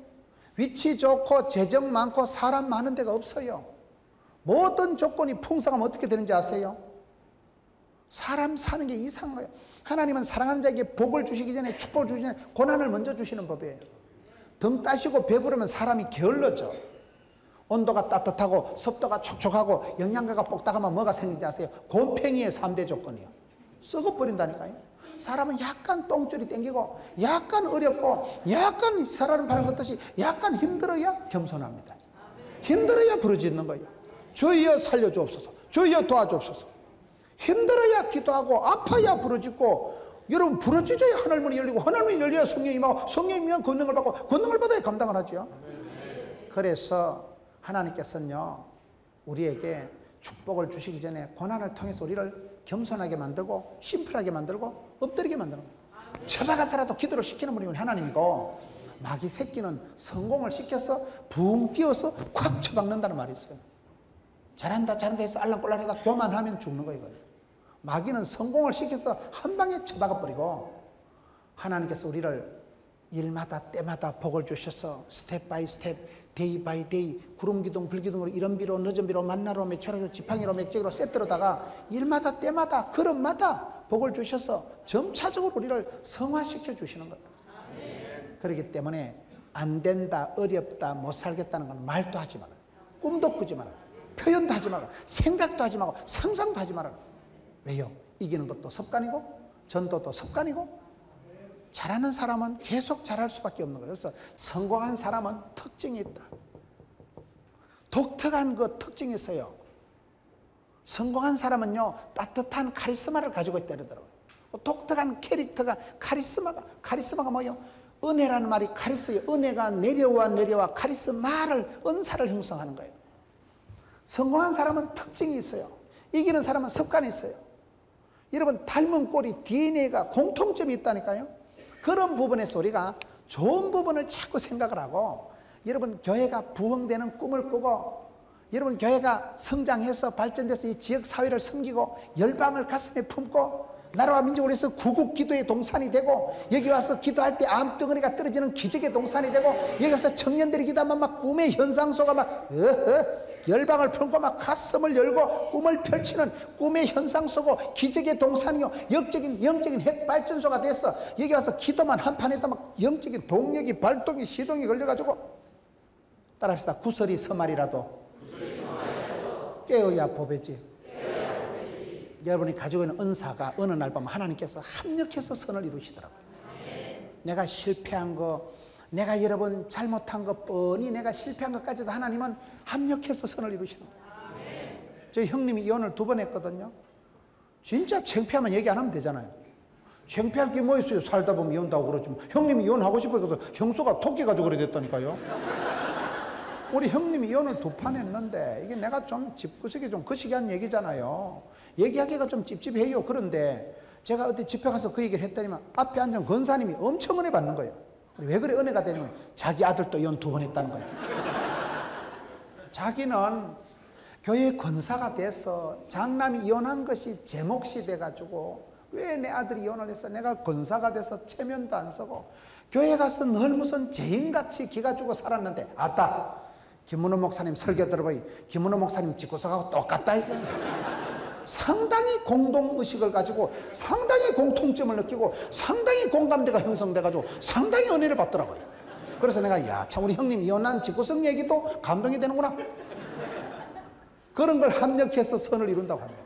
위치 좋고 재정 많고 사람 많은 데가 없어요. 모든 조건이 풍성하면 어떻게 되는지 아세요? 사람 사는 게 이상한 거예요. 하나님은 사랑하는 자에게 복을 주시기 전에, 축복을 주시기 전에 고난을 먼저 주시는 법이에요. 등 따시고 배부르면 사람이 게을러져. 온도가 따뜻하고 습도가 촉촉하고 영양가가 뻑딱하면 뭐가 생기는지 아세요? 곰팡이의 3대 조건이요. 썩어버린다니까요. 사람은 약간 똥줄이 땡기고, 약간 어렵고, 약간 사람 발을 걷듯이 약간 힘들어야 겸손합니다. 힘들어야 부르짖는 거예요. 주여 살려주옵소서, 주여 도와주옵소서. 힘들어야 기도하고, 아파야 부르짖고, 여러분 부르짖어야 하늘문이 열리고, 하늘문이 열려야 성령이 임하고, 성령이 임하면 권능을 받고, 권능을 받아야 감당을 하죠. 그래서 하나님께서는요, 우리에게 축복을 주시기 전에 고난을 통해서 우리를 겸손하게 만들고, 심플하게 만들고, 엎드리게 만드는 거예요. 처박아서라도 기도를 시키는 분이 하나님이고, 마귀 새끼는 성공을 시켜서 붕 띄워서 콱 처박는다는 말이 있어요. 잘한다 잘한다 해서 알랑꼴랑하다 교만하면 죽는 거예요. 마귀는 성공을 시켜서 한 방에 처박아버리고, 하나님께서 우리를 일마다 때마다 복을 주셔서 스텝 바이 스텝, 데이 바이 데이, 구름기둥 불기둥으로, 이른비로 늦은비로, 만나로, 매초라로, 지팡이로, 맥제기로 세트로다가 일마다 때마다 걸음마다 복을 주셔서 점차적으로 우리를 성화시켜 주시는 거예요. 그렇기 때문에 안 된다, 어렵다, 못 살겠다는 건 말도 하지 마라, 꿈도 꾸지 마라, 표현도 하지 마라, 생각도 하지 말고 상상도 하지 마라. 왜요? 이기는 것도 습관이고, 전도도 습관이고, 잘하는 사람은 계속 잘할 수밖에 없는 거예요. 그래서 성공한 사람은 특징이 있다. 독특한 그 특징이 있어요. 성공한 사람은요, 따뜻한 카리스마를 가지고 있다 그러더라고요. 독특한 캐릭터가, 카리스마가 뭐예요? 은혜라는 말이 카리스예요. 은혜가 내려와 카리스마를, 은사를 형성하는 거예요. 성공한 사람은 특징이 있어요. 이기는 사람은 습관이 있어요. 여러분, 닮은 꼴이 DNA가 공통점이 있다니까요. 그런 부분에서 우리가 좋은 부분을 자꾸 생각을 하고, 여러분 교회가 부흥되는 꿈을 꾸고, 여러분 교회가 성장해서 발전돼서 이 지역사회를 섬기고, 열방을 가슴에 품고, 나라와 민족을 위해서 구국 기도의 동산이 되고, 여기 와서 기도할 때 암덩어리가 떨어지는 기적의 동산이 되고, 여기 와서 청년들이 기도하면 막 꿈의 현상소가 막 열방을 품고 막 가슴을 열고 꿈을 펼치는 꿈의 현상소고, 기적의 동산이요, 영적인 핵발전소가 돼서 여기 와서 기도만 한판 해도 막 영적인 동력이, 발동이, 시동이 걸려가지고, 따라합시다. 구설이 서말이라도 깨어야 보배지. 여러분이 가지고 있는 은사가 어느 날 보면 하나님께서 합력해서 선을 이루시더라고요. 내가 실패한 거, 내가 여러분 잘못한 것 뻔히 내가 실패한 것까지도 하나님은 합력해서 선을 이루시는 거예요. 저희 형님이 이혼을 2번 했거든요. 진짜 창피하면 얘기 안 하면 되잖아요. 창피할 게 뭐 있어요. 살다 보면 이혼도 하고 그러지. 형님이 이혼하고 싶어 해서 형수가 토끼 가지고 그래 됐다니까요. 우리 형님이 이혼을 2판 했는데 이게 내가 좀 집구석이 좀 거시기한 얘기잖아요. 얘기하기가 좀 찝찝해요. 그런데 제가 어디 집회 가서 그 얘기를 했더니만 앞에 앉은 권사님이 엄청 은혜 받는 거예요. 왜 그래 은혜가 되냐면 자기 아들도 이혼 2번 했다는 거예요. 자기는 교회 권사가 돼서 장남이 이혼한 것이 제 몫이 돼가지고 왜 내 아들이 이혼을 했어? 내가 권사가 돼서 체면도 안 쓰고 교회 가서 늘 무슨 죄인같이 기가 주고 살았는데 아따 김문호 목사님 설교 들어보니 김문호 목사님 집구석하고 똑같다 이거. 상당히 공동의식을 가지고 상당히 공통점을 느끼고 상당히 공감대가 형성돼가지고 상당히 은혜를 받더라고요. 그래서 내가 야 참 우리 형님 이혼한 집구석 얘기도 감동이 되는구나. 그런 걸 합력해서 선을 이룬다고 합니다.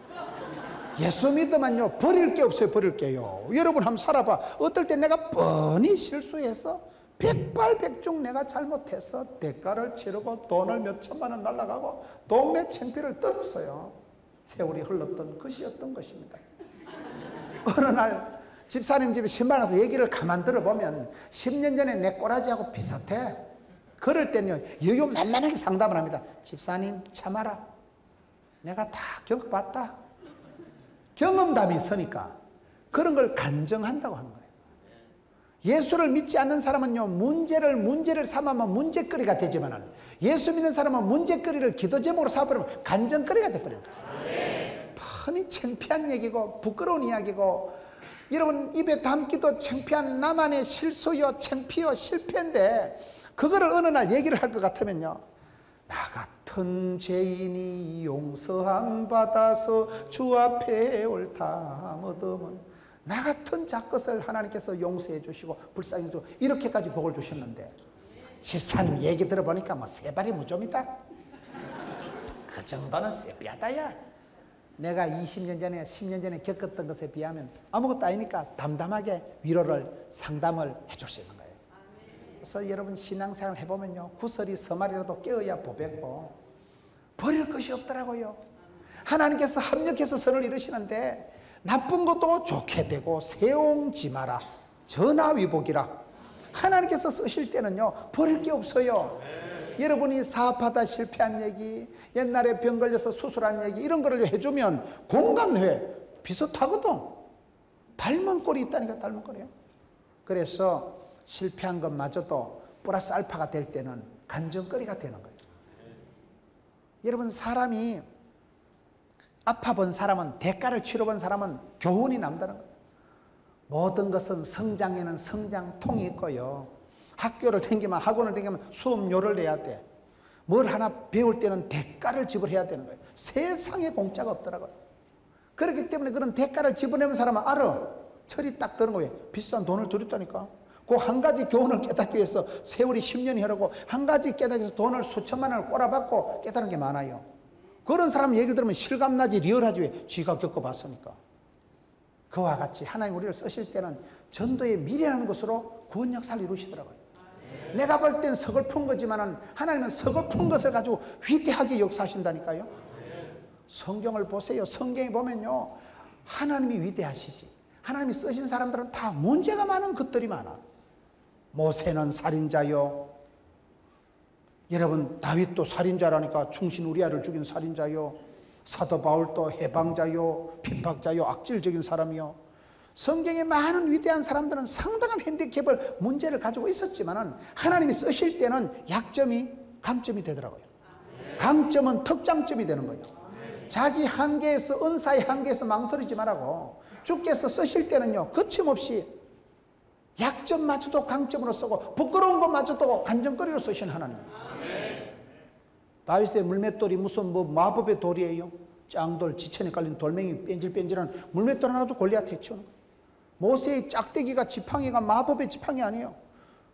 예수 믿으면요 버릴 게 없어요. 버릴 게요. 여러분 한번 살아봐. 어떨 때 내가 뻔히 실수해서 백발백중 내가 잘못해서 대가를 치르고 돈을 몇 천만 원 날라가고 동네 창피를 떨었어요. 세월이 흘렀던 것이었던 것입니다. 어느 날 집사님 집에 신방 가서 얘기를 가만 들어보면 10년 전에 내 꼬라지하고 비슷해. 그럴 때는요 여유 만만하게 상담을 합니다. 집사님 참아라. 내가 다 겪어봤다. 경험담이 있으니까 그런 걸 간증한다고 하는 거예요. 예수를 믿지 않는 사람은요 문제를 삼으면 문제거리가 되지만 예수 믿는 사람은 문제거리를 기도 제목으로 삼아버리면 간증거리가 돼버립니다. 뻔히 창피한 얘기고 부끄러운 이야기고 여러분 입에 담기도 창피한 나만의 실수요 창피요 실패인데 그거를 어느 날 얘기를 할 것 같으면요 나 같은 죄인이 용서함 받아서 주 앞에 옳다 얻으면 나 같은 작것을 하나님께서 용서해 주시고 불쌍히 주시고 이렇게까지 복을 주셨는데 집사님 얘기 들어보니까 뭐 세 발이 무좀이다. 그 정도는 쎄삐하다야. 내가 20년 전에 10년 전에 겪었던 것에 비하면 아무것도 아니니까 담담하게 위로를 상담을 해줄 수 있는 거예요. 그래서 여러분 신앙생활 해보면요 구설이 서말이라도 깨어야 보배고 버릴 것이 없더라고요. 하나님께서 합력해서 선을 이루시는데 나쁜 것도 좋게 되고 세옹지 마라 전하위복이라 하나님께서 쓰실 때는요 버릴 게 없어요. 여러분이 사업하다 실패한 얘기 옛날에 병 걸려서 수술한 얘기 이런 거를 해주면 공감해 비슷하거든. 닮은 꼴이 있다니까 닮은 꼴이에요. 그래서 실패한 것마저도 플러스 알파가 될 때는 간증거리가 되는 거예요. 여러분 사람이 아파본 사람은 대가를 치러본 사람은 교훈이 남다른 거예요. 모든 것은 성장에는 성장통이 있고요. 학교를 다니면 학원을 다니면 수업료를 내야 돼. 뭘 하나 배울 때는 대가를 지불해야 되는 거예요. 세상에 공짜가 없더라고요. 그렇기 때문에 그런 대가를 지불하는 사람은 알아. 철이 딱 드는 거예요. 비싼 돈을 들였다니까. 그 한 가지 교훈을 깨닫기 위해서 세월이 10년이 흐르고 한 가지 깨닫기 위해서 돈을 수천만 원을 꼬라박고 깨달은 게 많아요. 그런 사람 얘기를 들으면 실감나지 리얼하지 왜? 쥐가 겪어봤으니까. 그와 같이 하나님 우리를 쓰실 때는 전도의 미래라는 것으로 구원 역사를 이루시더라고요. 내가 볼 땐 서글픈 거지만은 하나님은 서글픈 것을 가지고 위대하게 역사하신다니까요. 성경을 보세요. 성경에 보면요 하나님이 위대하시지. 하나님이 쓰신 사람들은 다 문제가 많은 것들이 많아. 모세는 살인자요. 여러분 다윗도 살인자라니까 충신 우리아를 죽인 살인자요. 사도 바울도 해방자요. 핍박자요. 악질적인 사람이요. 성경에 많은 위대한 사람들은 상당한 핸디캡을 문제를 가지고 있었지만은 하나님이 쓰실 때는 약점이 강점이 되더라고요. 강점은 특장점이 되는 거예요. 자기 한계에서 은사의 한계에서 망설이지 말라고 주께서 쓰실 때는요 거침없이 약점마저도 강점으로 쓰고 부끄러운 것마저도 간증거리로 쓰신 하나님. 다윗의 물맷돌이 무슨 뭐 마법의 돌이에요. 짱돌 지천에 깔린 돌멩이 뺀질뺀질한 물맷돌 하나도 골리앗 해치우는 거예요. 모세의 짝대기가 지팡이가 마법의 지팡이 아니에요.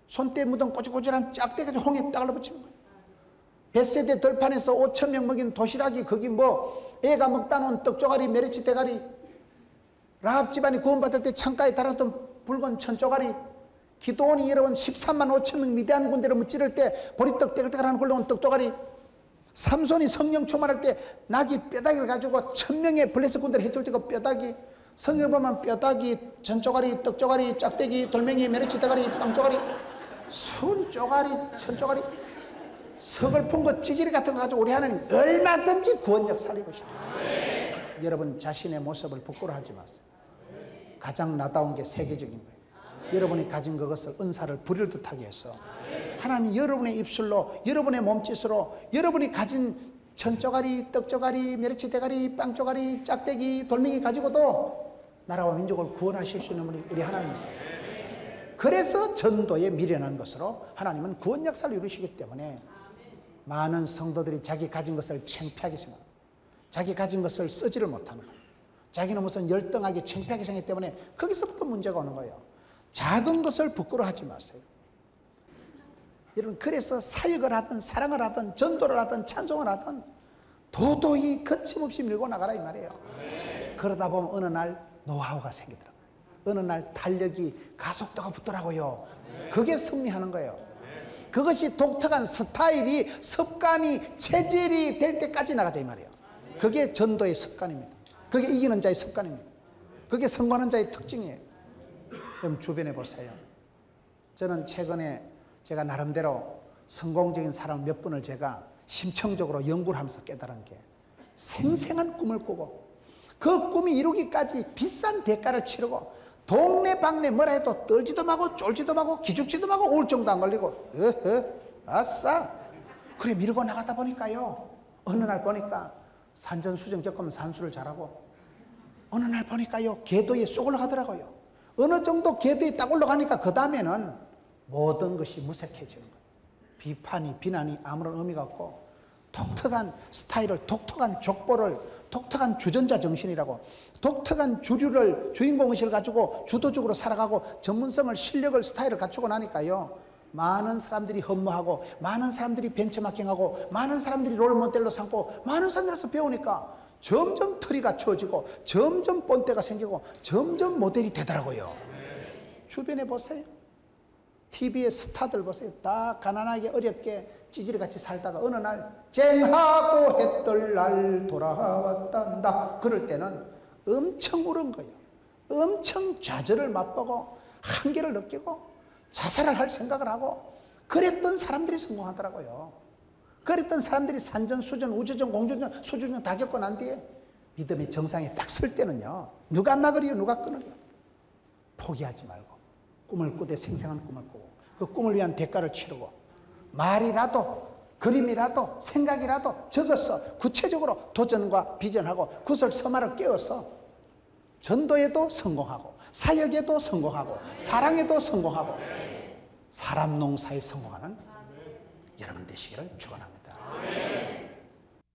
손때 묻은 꼬질꼬질한 짝대기가 홍에 딱 달라붙이는 거예요. 벳세대 들판에서 5,000명 먹인 도시락이 거기 뭐 애가 먹다 놓은 떡조가리 메리치 대가리 라합 집안이 구원받을 때 창가에 달았던 붉은 천조가리, 기도원이 여러분 13만 5천 명 위대한 군대를 무찌를 때 보리떡 떼글떼글하는 굴러온 떡조가리, 삼손이 성령 충만할 때 나귀 뼈다귀를 가지고 1000명의 블레셋 군대를 해줄 때 그 뼈다귀, 성경 보면 뼈다귀, 전조가리, 떡조가리, 짝대기, 돌멩이, 메리치 대가리, 빵조가리, 순조가리, 천조가리, 서글픈 것, 찌질이 같은 거 가지고 우리 하나님 얼마든지 구원력 살리고 싶어요. 여러분 자신의 모습을 부끄러워하지 마세요. 가장 나다운 게 세계적인 거예요. 여러분이 가진 그것을 은사를 부릴 듯하게 해서 하나님이 여러분의 입술로, 여러분의 몸짓으로, 여러분이 가진 천조가리, 떡조가리, 메리치 대가리, 빵조가리, 짝대기, 돌멩이 가지고도 나라와 민족을 구원하실 수 있는 분이 우리 하나님이세요. 그래서 전도에 미련한 것으로 하나님은 구원 역사를 이루시기 때문에 많은 성도들이 자기 가진 것을 창피하게 생각합니다. 자기 가진 것을 쓰지를 못하는 거예요. 자기는 무슨 열등하게 창피하게 생겼기 때문에 거기서부터 문제가 오는 거예요. 작은 것을 부끄러워하지 마세요. 여러분, 그래서 사역을 하든 사랑을 하든 전도를 하든 찬송을 하든 도도히 거침없이 밀고 나가라 이 말이에요. 그러다 보면 어느 날 노하우가 생기더라고요. 어느 날 탄력이, 가속도가 붙더라고요. 그게 승리하는 거예요. 그것이 독특한 스타일이, 습관이, 체질이 될 때까지 나가자 이 말이에요. 그게 전도의 습관입니다. 그게 이기는 자의 습관입니다. 그게 성공하는 자의 특징이에요. 여러분 주변에 보세요. 저는 최근에 제가 나름대로 성공적인 사람 몇 분을 제가 심층적으로 연구를 하면서 깨달은 게, 생생한 꿈을 꾸고 그 꿈이 이루기까지 비싼 대가를 치르고 동네방네 뭐라 해도 떨지도 마고 쫄지도 마고 기죽지도 마고 우울증도 안 걸리고 아싸 그래 밀고 나가다 보니까요, 어느 날 보니까 산전수전 겪으면 산수를 잘하고, 어느 날 보니까요 궤도에 쏙 올라가더라고요. 어느 정도 궤도에 딱 올라가니까 그 다음에는 모든 것이 무색해지는 거예요. 비판이, 비난이 아무런 의미가 없고, 독특한 스타일을, 독특한 족보를, 독특한 주전자 정신이라고, 독특한 주류를, 주인공의식을 가지고 주도적으로 살아가고 전문성을, 실력을, 스타일을 갖추고 나니까요, 많은 사람들이 흠모하고, 많은 사람들이 벤처마킹하고, 많은 사람들이 롤모델로 삼고, 많은 사람들에서 배우니까 점점 틀이 갖추어지고, 점점 본때가 생기고, 점점 모델이 되더라고요. 주변에 보세요. TV의 스타들 보세요. 다 가난하게 어렵게 찌질이같이 살다가 어느 날 쨍하고 했던 날 돌아왔단다. 그럴 때는 엄청 울은 거예요. 엄청 좌절을 맛보고 한계를 느끼고 자살을 할 생각을 하고, 그랬던 사람들이 성공하더라고요. 그랬던 사람들이 산전수전, 우주전, 공주전, 수주전 다 겪고 난 뒤에 믿음의 정상에 딱 설 때는요, 누가 막으리요, 누가 끊으리요. 포기하지 말고 꿈을 꾸되 생생한 꿈을 꾸고, 그 꿈을 위한 대가를 치르고, 말이라도 그림이라도 생각이라도 적어서 구체적으로 도전과 비전하고 구설서말을 깨워서 전도에도 성공하고, 사역에도 성공하고, 사랑에도 성공하고, 사람 농사에 성공하는 여러분 되시기를 축원합니다.